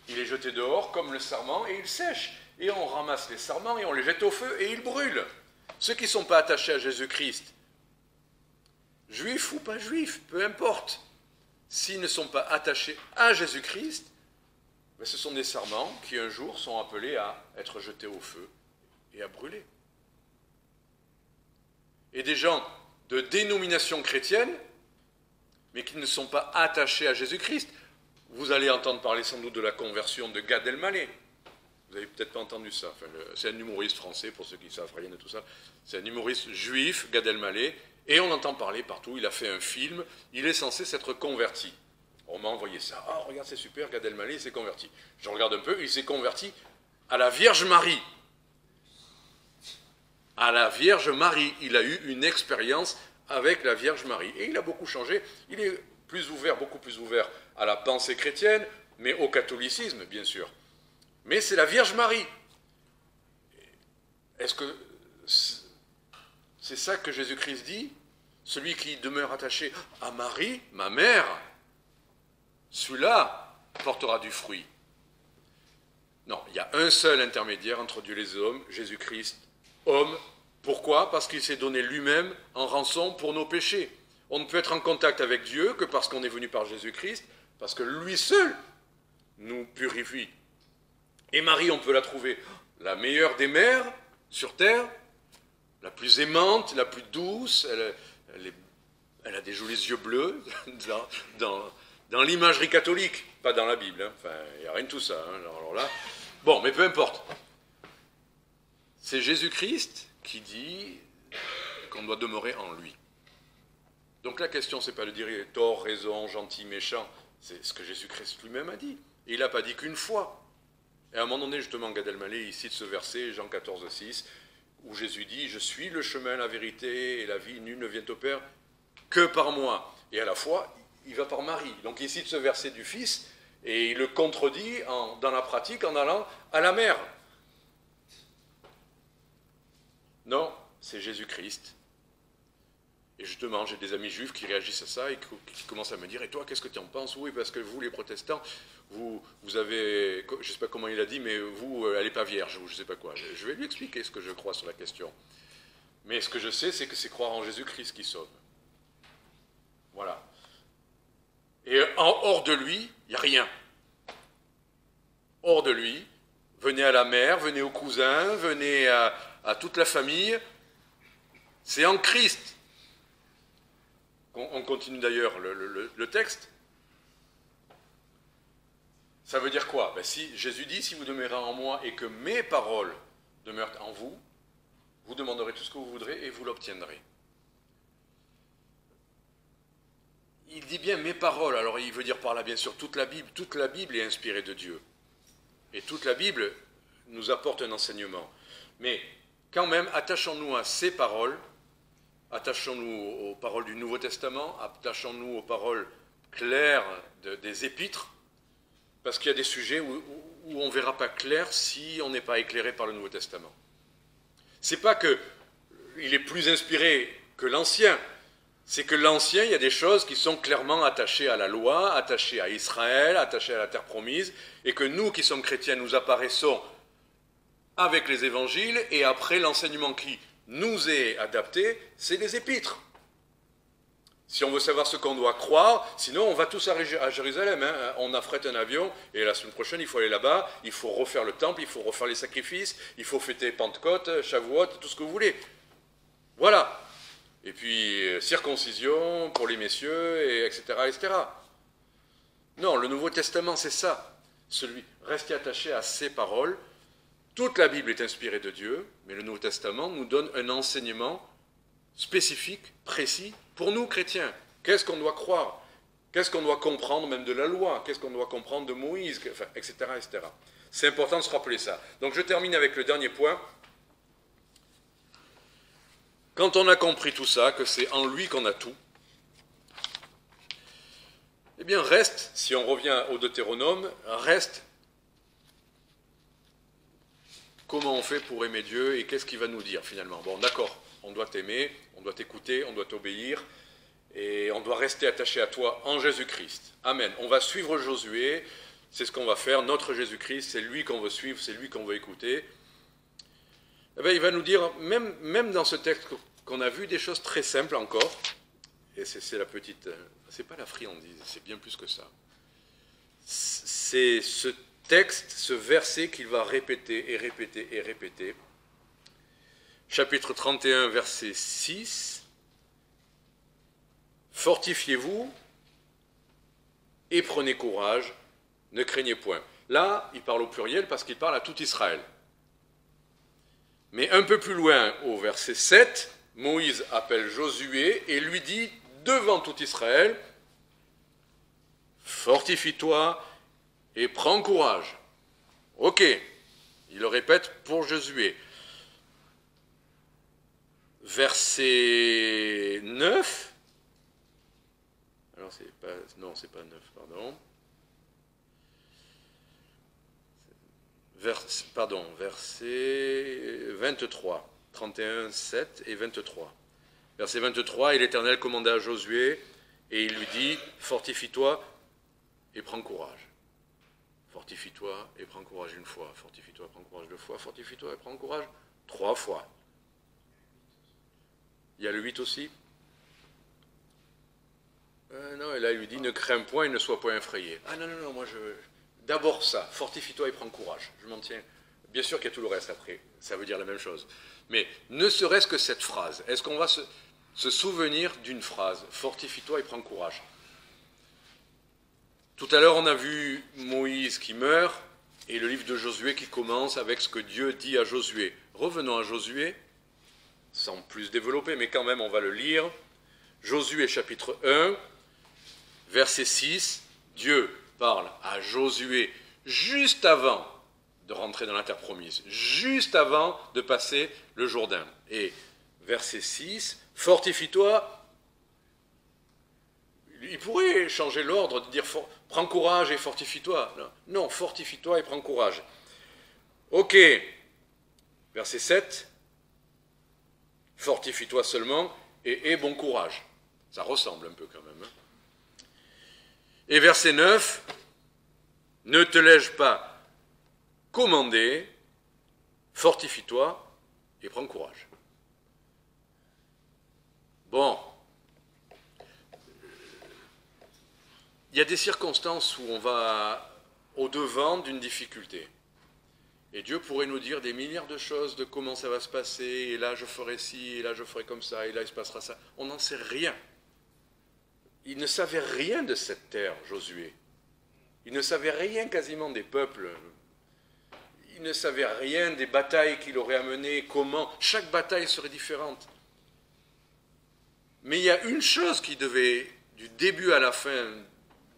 il est jeté dehors comme le sarment et il sèche. Et on ramasse les sarments et on les jette au feu et ils brûlent. Ceux qui ne sont pas attachés à Jésus-Christ, juifs ou pas juifs, peu importe, s'ils ne sont pas attachés à Jésus-Christ, ce sont des sarments qui un jour sont appelés à être jetés au feu et à brûler. Et des gens de dénomination chrétienne, mais qui ne sont pas attachés à Jésus-Christ. Vous allez entendre parler sans doute de la conversion de Gad Elmaleh. Vous n'avez peut-être pas entendu ça. Enfin, c'est un humoriste français, pour ceux qui savent rien de tout ça. C'est un humoriste juif, Gad Elmaleh, et on entend parler partout. Il a fait un film. Il est censé s'être converti. On m'a envoyé ça. Ah, regarde, c'est super, Gad Elmaleh, il s'est converti. Je regarde un peu, il s'est converti à la Vierge Marie. À la Vierge Marie. Il a eu une expérience avec la Vierge Marie. Et il a beaucoup changé. Il est plus ouvert, beaucoup plus ouvert à la pensée chrétienne, mais au catholicisme, bien sûr. Mais c'est la Vierge Marie. Est-ce que c'est ça que Jésus-Christ dit? Celui qui demeure attaché à Marie, ma mère, celui-là portera du fruit. Non, il y a un seul intermédiaire entre Dieu et les hommes, Jésus-Christ, homme. Pourquoi? Parce qu'il s'est donné lui-même en rançon pour nos péchés. On ne peut être en contact avec Dieu que parce qu'on est venu par Jésus-Christ, parce que lui seul nous purifie. Et Marie, on peut la trouver la meilleure des mères sur terre, la plus aimante, la plus douce, elle a des jolis yeux bleus dans l'imagerie catholique, pas dans la Bible, hein. Enfin, il n'y a rien de tout ça. Hein. Alors là, bon, mais peu importe. C'est Jésus-Christ qui dit qu'on doit demeurer en lui. Donc la question, c'est pas de dire tort, raison, gentil, méchant, c'est ce que Jésus-Christ lui-même a dit. Et il n'a pas dit qu'une fois. Et à un moment donné, justement, Gad Elmaleh, il cite ce verset, Jean 14, 6, où Jésus dit « Je suis le chemin, la vérité et la vie, nul ne vient au Père que par moi. » Et à la fois, il va par Marie. Donc il cite ce verset du Fils, et il le contredit dans la pratique en allant à la mère. Non, c'est Jésus-Christ. Et justement, j'ai des amis juifs qui réagissent à ça et qui commencent à me dire « Et toi, qu'est-ce que tu en penses ?» Oui, parce que vous, les protestants, vous avez, je ne sais pas comment il a dit, mais vous, elle n'est pas vierge, ou je ne sais pas quoi. Je vais lui expliquer ce que je crois sur la question. Mais ce que je sais, c'est que c'est croire en Jésus-Christ qui sauve. Voilà. Et hors de lui, il n'y a rien. Hors de lui, venez à la mère, venez aux cousins, venez à toute la famille. C'est en Christ. On continue d'ailleurs le texte. Ça veut dire quoi? Ben si Jésus dit, si vous demeurez en moi et que mes paroles demeurent en vous, vous demanderez tout ce que vous voudrez et vous l'obtiendrez. Il dit bien mes paroles, alors il veut dire par là bien sûr toute la Bible est inspirée de Dieu. Et toute la Bible nous apporte un enseignement. Mais quand même, attachons-nous à ces paroles, attachons-nous aux paroles du Nouveau Testament, attachons-nous aux paroles claires des épîtres, parce qu'il y a des sujets où on ne verra pas clair si on n'est pas éclairé par le Nouveau Testament. C'est pas qu'il est plus inspiré que l'Ancien, c'est que l'Ancien, il y a des choses qui sont clairement attachées à la loi, attachées à Israël, attachées à la terre promise, et que nous qui sommes chrétiens, nous apparaissons avec les évangiles, et après l'enseignement qui nous est adapté, c'est les épîtres. Si on veut savoir ce qu'on doit croire, sinon on va tous à Jérusalem, hein. On affrète un avion, et la semaine prochaine il faut aller là-bas, il faut refaire le temple, il faut refaire les sacrifices, il faut fêter Pentecôte, Shavuot, tout ce que vous voulez. Voilà. Et puis circoncision pour les messieurs, et etc., etc. Non, le Nouveau Testament c'est ça. Restez attaché à ces paroles. Toute la Bible est inspirée de Dieu, mais le Nouveau Testament nous donne un enseignement spécifique, précis, pour nous chrétiens. Qu'est-ce qu'on doit croire? Qu'est-ce qu'on doit comprendre même de la loi? Qu'est-ce qu'on doit comprendre de Moïse, etc., etc. C'est important de se rappeler ça. Donc je termine avec le dernier point. Quand on a compris tout ça, que c'est en lui qu'on a tout, eh bien reste, si on revient au Deutéronome, reste comment on fait pour aimer Dieu et qu'est-ce qu'il va nous dire finalement. Bon, d'accord, on doit t'aimer, on doit t'écouter, on doit t'obéir et on doit rester attaché à toi en Jésus-Christ. Amen. On va suivre Josué, c'est ce qu'on va faire, notre Jésus-Christ, c'est lui qu'on veut suivre, c'est lui qu'on veut écouter. Eh bien, il va nous dire, même dans ce texte qu'on a vu, des choses très simples encore, et c'est la petite, c'est pas la friandise, c'est bien plus que ça. C'est ce texte, ce verset qu'il va répéter et répéter et répéter. Chapitre 31, verset 6. Fortifiez-vous et prenez courage, ne craignez point. Là, il parle au pluriel parce qu'il parle à tout Israël. Mais un peu plus loin, au verset 7, Moïse appelle Josué et lui dit, devant tout Israël, « Fortifie-toi et prends courage. » Ok, il le répète pour Josué. Verset 9. Alors c'est pas... Non, c'est pas 9, pardon. Verset 23. 31, 7 et 23. Verset 23, et l'Éternel commanda à Josué, et il lui dit, fortifie-toi et prends courage. Fortifie-toi et prends courage une fois, fortifie-toi et prends courage deux fois, fortifie-toi et prends courage 3 fois. Il y a le 8 aussi. Non, et là il lui dit, ne crains point et ne sois point effrayé. Ah non, moi je... D'abord ça, fortifie-toi et prends courage. Je m'en tiens. Bien sûr qu'il y a tout le reste après, ça veut dire la même chose. Mais ne serait-ce que cette phrase, est-ce qu'on va se souvenir d'une phrase, fortifie-toi et prends courage? Tout à l'heure, on a vu Moïse qui meurt et le livre de Josué qui commence avec ce que Dieu dit à Josué. Revenons à Josué, sans plus développer, mais quand même on va le lire. Josué chapitre 1, verset 6, Dieu parle à Josué juste avant de rentrer dans la terre promise, juste avant de passer le Jourdain. Et verset 6, fortifie-toi. Il pourrait changer l'ordre, de dire prends courage et fortifie-toi. Non, fortifie-toi et prends courage. Ok, verset 7, fortifie-toi seulement et aie bon courage. Ça ressemble un peu quand même. Et verset 9, ne te laisse pas commander, fortifie-toi et prends courage. Bon, il y a des circonstances où on va au-devant d'une difficulté. Et Dieu pourrait nous dire des milliards de choses de comment ça va se passer, et là je ferai ci, et là je ferai comme ça, et là il se passera ça. On n'en sait rien. Il ne savait rien de cette terre, Josué. Il ne savait rien quasiment des peuples. Il ne savait rien des batailles qu'il aurait amenées, comment. Chaque bataille serait différente. Mais il y a une chose qui devait, du début à la fin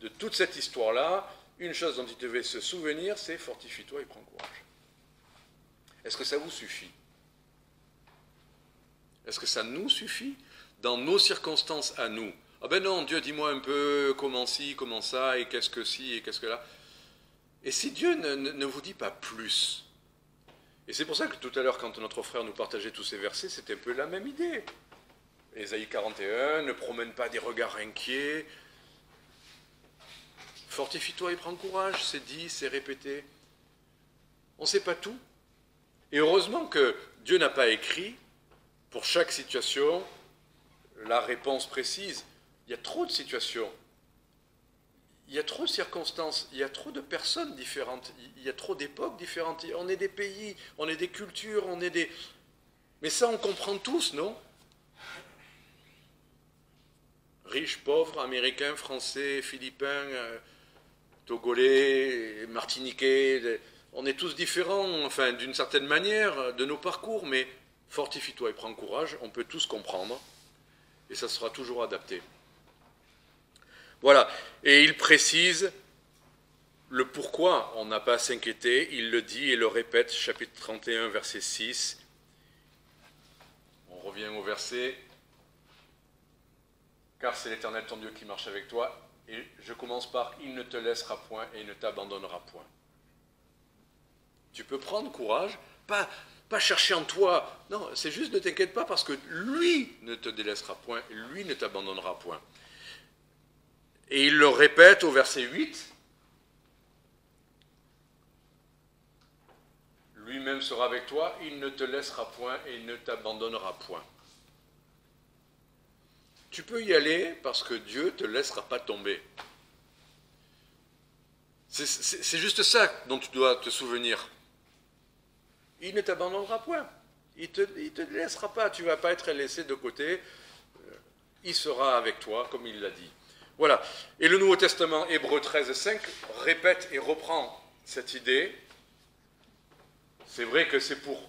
de toute cette histoire-là, une chose dont il devait se souvenir, c'est fortifie-toi et prends courage. Est-ce que ça vous suffit? Est-ce que ça nous suffit dans nos circonstances à nous? Ah ben non, Dieu, dis-moi un peu comment ci, comment ça, et qu'est-ce que ci, et qu'est-ce que là. Et si Dieu ne vous dit pas plus? Et c'est pour ça que tout à l'heure, quand notre frère nous partageait tous ces versets, c'était un peu la même idée. Ésaïe 41, ne promène pas des regards inquiets. Fortifie-toi et prends courage, c'est dit, c'est répété. On ne sait pas tout. Et heureusement que Dieu n'a pas écrit, pour chaque situation, la réponse précise. Il y a trop de situations. Il y a trop de circonstances, il y a trop de personnes différentes, il y a trop d'époques différentes. On est des pays, on est des cultures, on est des... Mais ça, on comprend tous, non? Riches, pauvres, américains, français, philippins, togolais, martiniquais, on est tous différents, enfin, d'une certaine manière, de nos parcours, mais fortifie-toi et prends courage, on peut tous comprendre, et ça sera toujours adapté. Voilà, et il précise le pourquoi on n'a pas à s'inquiéter, il le dit et le répète, chapitre 31, verset 6. On revient au verset. Car c'est l'Éternel ton Dieu qui marche avec toi, et je commence par « Il ne te laissera point et il ne t'abandonnera point ». Tu peux prendre courage, pas chercher en toi, non, c'est juste ne t'inquiète pas parce que lui ne te délaissera point, lui ne t'abandonnera point. Et il le répète au verset 8. Lui-même sera avec toi, il ne te laissera point et il ne t'abandonnera point. Tu peux y aller parce que Dieu ne te laissera pas tomber. C'est juste ça dont tu dois te souvenir. Il ne t'abandonnera point. Il ne te laissera pas. Tu ne vas pas être laissé de côté. Il sera avec toi, comme il l'a dit. Voilà. Et le Nouveau Testament, Hébreux 13, 5, répète et reprend cette idée, c'est vrai que c'est pour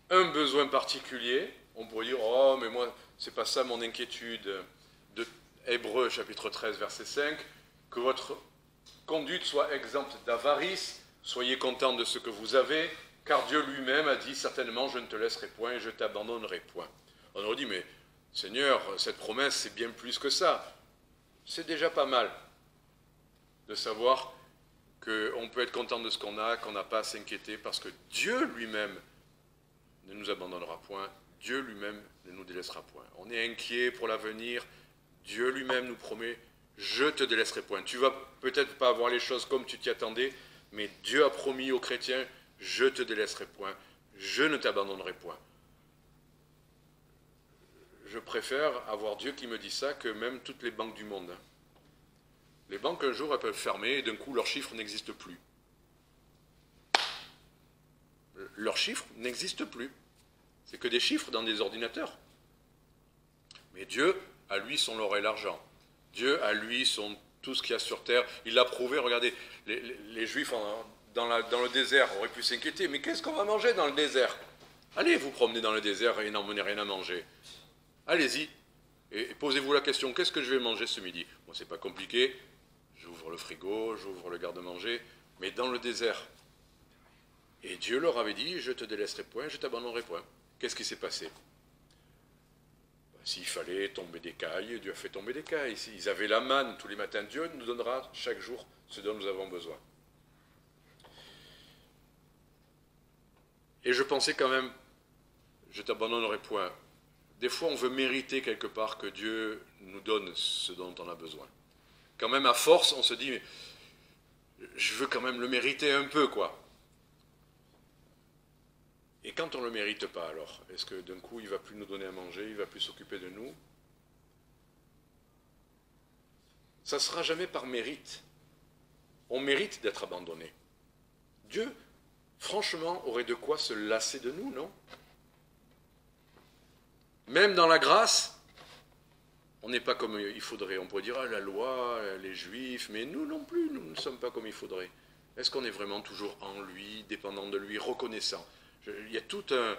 un besoin particulier. On pourrait dire, oh, mais moi, c'est pas ça mon inquiétude. De Hébreux, chapitre 13, verset 5, que votre conduite soit exempte d'avarice, soyez content de ce que vous avez, car Dieu lui-même a dit, certainement, je ne te laisserai point et je t'abandonnerai point. On aurait dit, mais Seigneur, cette promesse, c'est bien plus que ça. C'est déjà pas mal de savoir qu'on peut être content de ce qu'on n'a pas à s'inquiéter, parce que Dieu lui-même ne nous abandonnera point, Dieu lui-même ne nous délaissera point. On est inquiet pour l'avenir, Dieu lui-même nous promet, je te délaisserai point. Tu vas peut-être pas avoir les choses comme tu t'y attendais, mais Dieu a promis aux chrétiens, je te délaisserai point, je ne t'abandonnerai point. Je préfère avoir Dieu qui me dit ça que même toutes les banques du monde. Les banques, un jour, elles peuvent fermer et d'un coup, leurs chiffres n'existent plus. Leurs chiffres n'existent plus. C'est que des chiffres dans des ordinateurs. Mais Dieu, à lui, son l'or et l'argent. Dieu, à lui, son tout ce qu'il y a sur terre. Il l'a prouvé, regardez, les Juifs dans le désert auraient pu s'inquiéter. Mais qu'est-ce qu'on va manger dans le désert? Allez vous promener dans le désert et n'emmenez rien à manger. Allez-y. Et posez-vous la question, qu'est-ce que je vais manger ce midi? Bon, c'est pas compliqué. J'ouvre le frigo, j'ouvre le garde-manger, mais dans le désert. Et Dieu leur avait dit, je te délaisserai point, je t'abandonnerai point. Qu'est-ce qui s'est passé? S'il fallait tomber des cailles, Dieu a fait tomber des cailles. S'ils avaient la manne tous les matins, Dieu nous donnera chaque jour ce dont nous avons besoin. Et je pensais quand même, je t'abandonnerai point. Des fois, on veut mériter quelque part que Dieu nous donne ce dont on a besoin. Quand même, à force, on se dit, mais je veux quand même le mériter un peu, quoi. Et quand on ne le mérite pas, alors, est-ce que d'un coup, il ne va plus nous donner à manger, il ne va plus s'occuper de nous? Ça ne sera jamais par mérite. On mérite d'être abandonné. Dieu, franchement, aurait de quoi se lasser de nous, non? Même dans la grâce, on n'est pas comme il faudrait. On pourrait dire, ah, la loi, les Juifs, mais nous non plus, nous ne sommes pas comme il faudrait. Est-ce qu'on est vraiment toujours en lui, dépendant de lui, reconnaissant? Il y a tout un...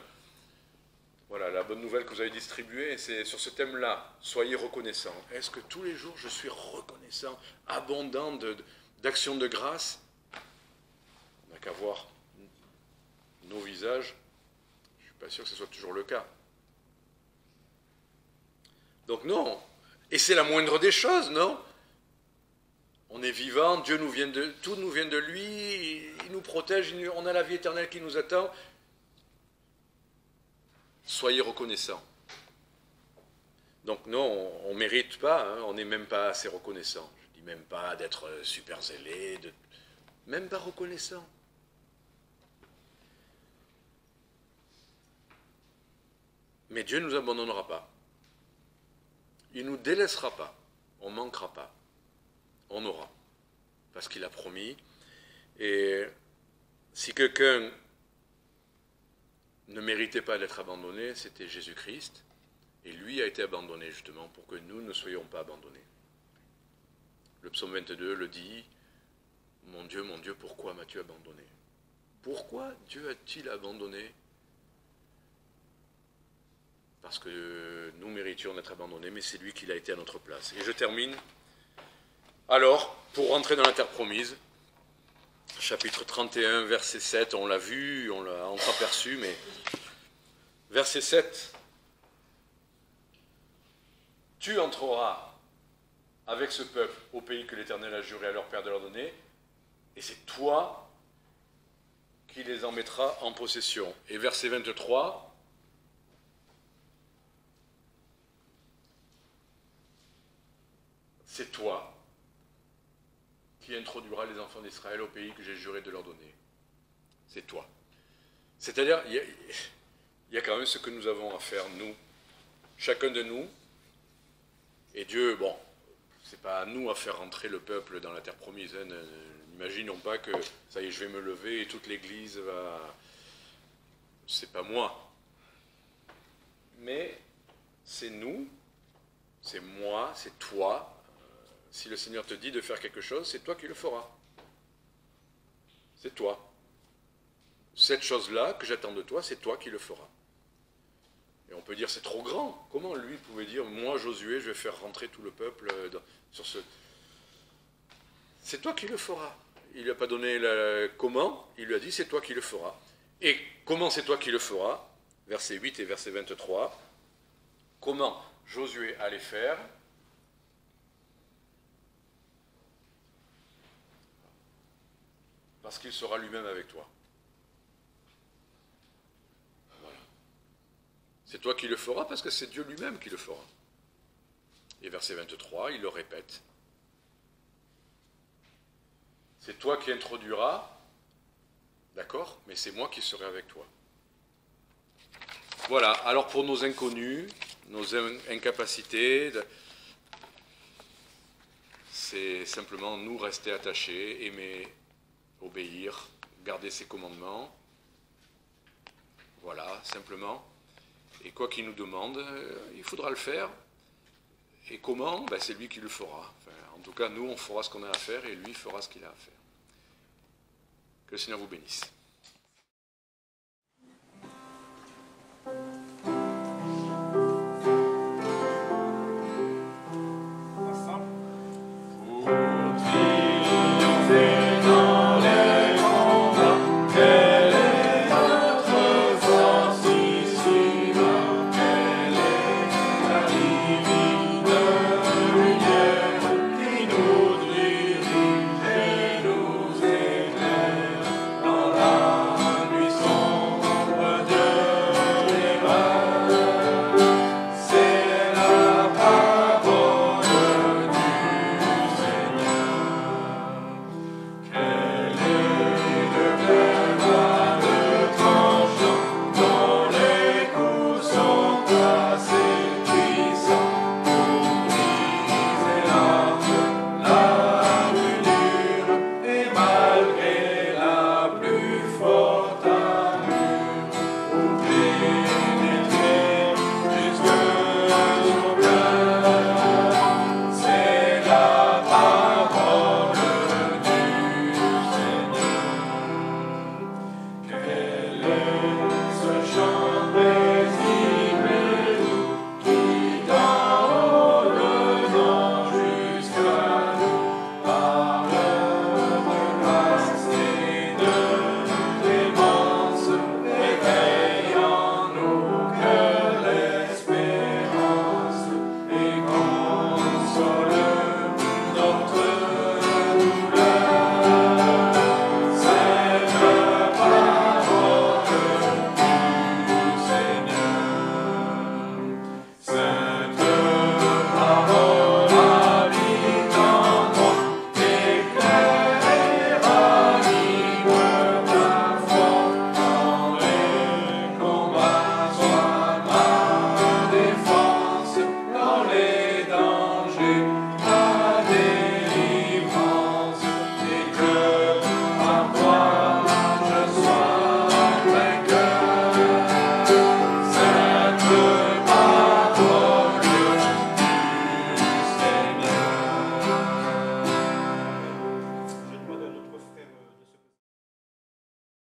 Voilà, la bonne nouvelle que vous avez distribuée, c'est sur ce thème-là. Soyez reconnaissants. Est-ce que tous les jours, je suis reconnaissant, abondant d'actions de grâce? On n'a qu'à voir nos visages. Je ne suis pas sûr que ce soit toujours le cas. Donc non, et c'est la moindre des choses, non? On est vivant, Dieu nous vient de, tout nous vient de lui, il nous protège, on a la vie éternelle qui nous attend. Soyez reconnaissants. Donc non, on ne mérite pas, hein, on n'est même pas assez reconnaissant. Je ne dis même pas d'être super zélé, même pas reconnaissant. Mais Dieu ne nous abandonnera pas. Il ne nous délaissera pas, on ne manquera pas, on aura, parce qu'il a promis. Et si quelqu'un ne méritait pas d'être abandonné, c'était Jésus-Christ, et lui a été abandonné justement pour que nous ne soyons pas abandonnés. Le psaume 22 le dit, mon Dieu, pourquoi m'as-tu abandonné? Pourquoi Dieu a-t-il abandonné? Parce que nous méritions d'être abandonnés, mais c'est lui qui l'a été à notre place. Et je termine. Alors, pour rentrer dans la terre promise, chapitre 31, verset 7, on l'a vu, on l'a entreaperçu, mais verset 7, tu entreras avec ce peuple au pays que l'Éternel a juré à leur père de leur donner, et c'est toi qui les en mettras en possession. Et verset 23, c'est toi qui introduiras les enfants d'Israël au pays que j'ai juré de leur donner. C'est toi. C'est-à-dire, il y a quand même ce que nous avons à faire, nous, chacun de nous. Et Dieu, bon, c'est pas à nous à faire rentrer le peuple dans la terre promise. Hein. N'imaginons pas que, ça y est, je vais me lever et toute l'Église va... C'est pas moi. Mais c'est nous, c'est moi, c'est toi. Si le Seigneur te dit de faire quelque chose, c'est toi qui le feras. C'est toi. Cette chose-là que j'attends de toi, c'est toi qui le feras. Et on peut dire, c'est trop grand. Comment lui pouvait dire, moi Josué, je vais faire rentrer tout le peuple sur ce... C'est toi qui le feras. Il ne lui a pas donné comment, il lui a dit, c'est toi qui le feras. Et comment c'est toi qui le feras? Verset 8 et verset 23. Comment Josué allait faire? Parce qu'il sera lui-même avec toi. Voilà. C'est toi qui le feras parce que c'est Dieu lui-même qui le fera. Et verset 23, il le répète. C'est toi qui introduiras, d'accord, mais c'est moi qui serai avec toi. Voilà, alors pour nos inconnus, nos incapacités, c'est simplement nous rester attachés, aimer, obéir, garder ses commandements. Voilà, simplement. Et quoi qu'il nous demande, il faudra le faire. Et comment? Ben, c'est lui qui le fera. Enfin, en tout cas, nous, on fera ce qu'on a à faire et lui fera ce qu'il a à faire. Que le Seigneur vous bénisse.